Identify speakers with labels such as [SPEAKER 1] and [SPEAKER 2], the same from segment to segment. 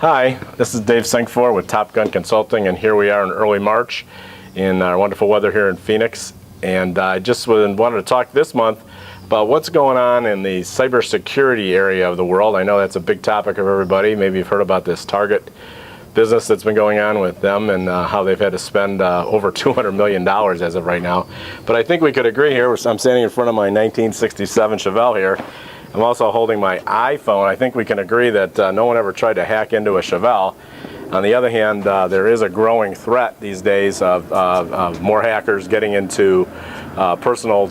[SPEAKER 1] Hi, this is Dave Senkfor with TopGun Consulting, and here we are in early March in our wonderful weather here in Phoenix. And I just wanted to talk this month about what's going on in the cybersecurity area of the world. I know that's a big topic of everybody. Maybe you've heard about this Target business that's been going on with them and how they've had to spend over $200 million as of right now. But I think we could agree here. I'm standing in front of my 1967 Chevelle here. I'm also holding my iPhone. I think we can agree that no one ever tried to hack into a Chevelle. On the other hand, there is a growing threat these days of more hackers getting into personal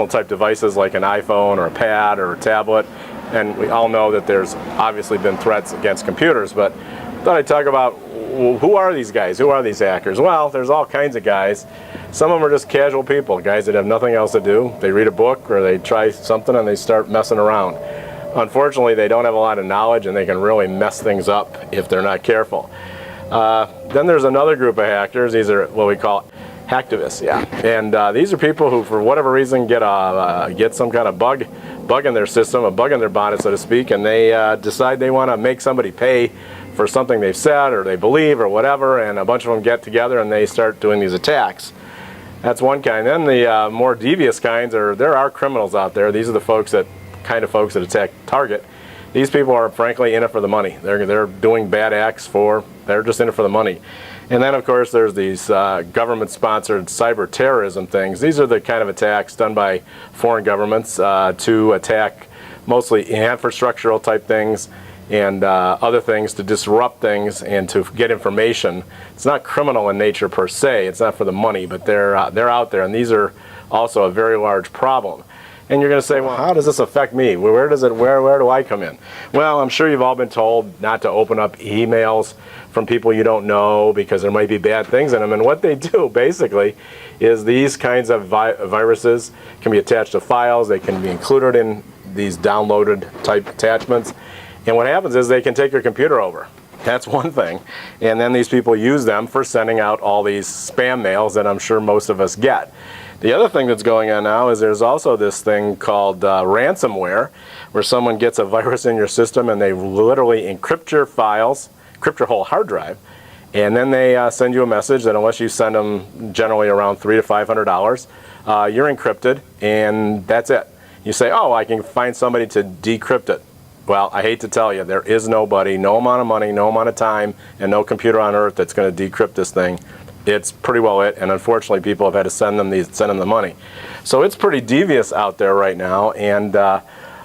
[SPEAKER 1] type devices like an iPhone or a pad or a tablet. And we all know that there's obviously been threats against computers, but I thought I'd talk about who are these guys? Who are these hackers? Well, there's all kinds of guys. Some of them are just casual people, guys that have nothing else to do. They read a book or they try something and they start messing around. Unfortunately, they don't have a lot of knowledge and they can really mess things up if they're not careful. Then there's another group of hackers. These are what we call hacktivists, yeah. And these are people who, for whatever reason, get some kind of bug in their system, a bug in their bonnet, so to speak, and they decide they want to make somebody pay for something they've said or they believe or whatever, and a bunch of them get together and they start doing these attacks. That's one kind. Then the more devious kinds there are criminals out there. These are the kind of folks that attack Target. These people are frankly in it for the money. They're doing bad acts they're just in it for the money. And then of course there's these government-sponsored cyber terrorism things. These are the kind of attacks done by foreign governments to attack mostly infrastructural type things and other things to disrupt things and to get information. It's not criminal in nature per se. It's not for the money, but they're out there, and these are also a very large problem. And you're going to say, well, how does this affect me? Where do I come in? Well, I'm sure you've all been told not to open up emails from people you don't know because there might be bad things in them. And what they do basically is these kinds of viruses can be attached to files. They can be included in these downloaded type attachments. And what happens is they can take your computer over. That's one thing. And then these people use them for sending out all these spam mails that I'm sure most of us get. The other thing that's going on now is there's also this thing called ransomware, where someone gets a virus in your system and they literally encrypt your files, encrypt your whole hard drive, and then they send you a message that unless you send them generally around $300 to $500, you're encrypted, and that's it. You say, oh, I can find somebody to decrypt it. Well, I hate to tell you, there is nobody, no amount of money, no amount of time, and no computer on earth that's going to decrypt this thing. It's pretty well it, and unfortunately people have had to send them the money. So it's pretty devious out there right now, and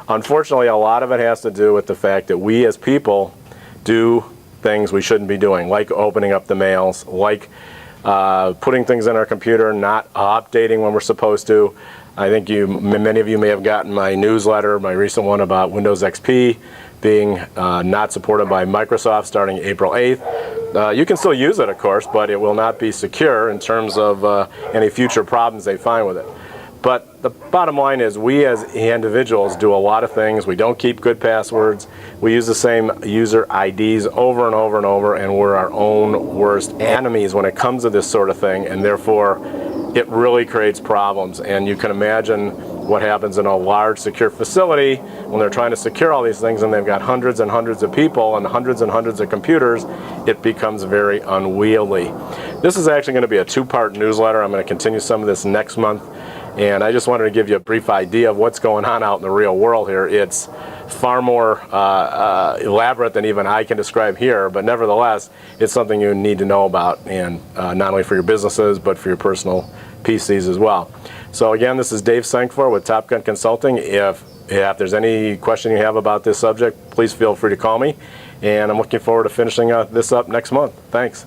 [SPEAKER 1] unfortunately a lot of it has to do with the fact that we as people do things we shouldn't be doing, like opening up the mails, like putting things in our computer, not updating when we're supposed to. I think many of you may have gotten my newsletter, my recent one about Windows XP being not supported by Microsoft starting April 8th. You can still use it, of course, but it will not be secure in terms of any future problems they find with it. But the bottom line is we as individuals do a lot of things. We don't keep good passwords. We use the same user IDs over and over and over, and we're our own worst enemies when it comes to this sort of thing, and therefore it really creates problems. And you can imagine what happens in a large secure facility when they're trying to secure all these things and they've got hundreds and hundreds of people and hundreds of computers. It becomes very unwieldy. This is actually going to be a two-part newsletter. I'm going to continue some of this next month, and I just wanted to give you a brief idea of what's going on out in the real world here. It's far more elaborate than even I can describe here, but nevertheless it's something you need to know about, and not only for your businesses but for your personal PCs as well. So again, this is Dave Senkfor with TopGun Consulting. If there's any question you have about this subject, please feel free to call me, and I'm looking forward to finishing this up next month. Thanks.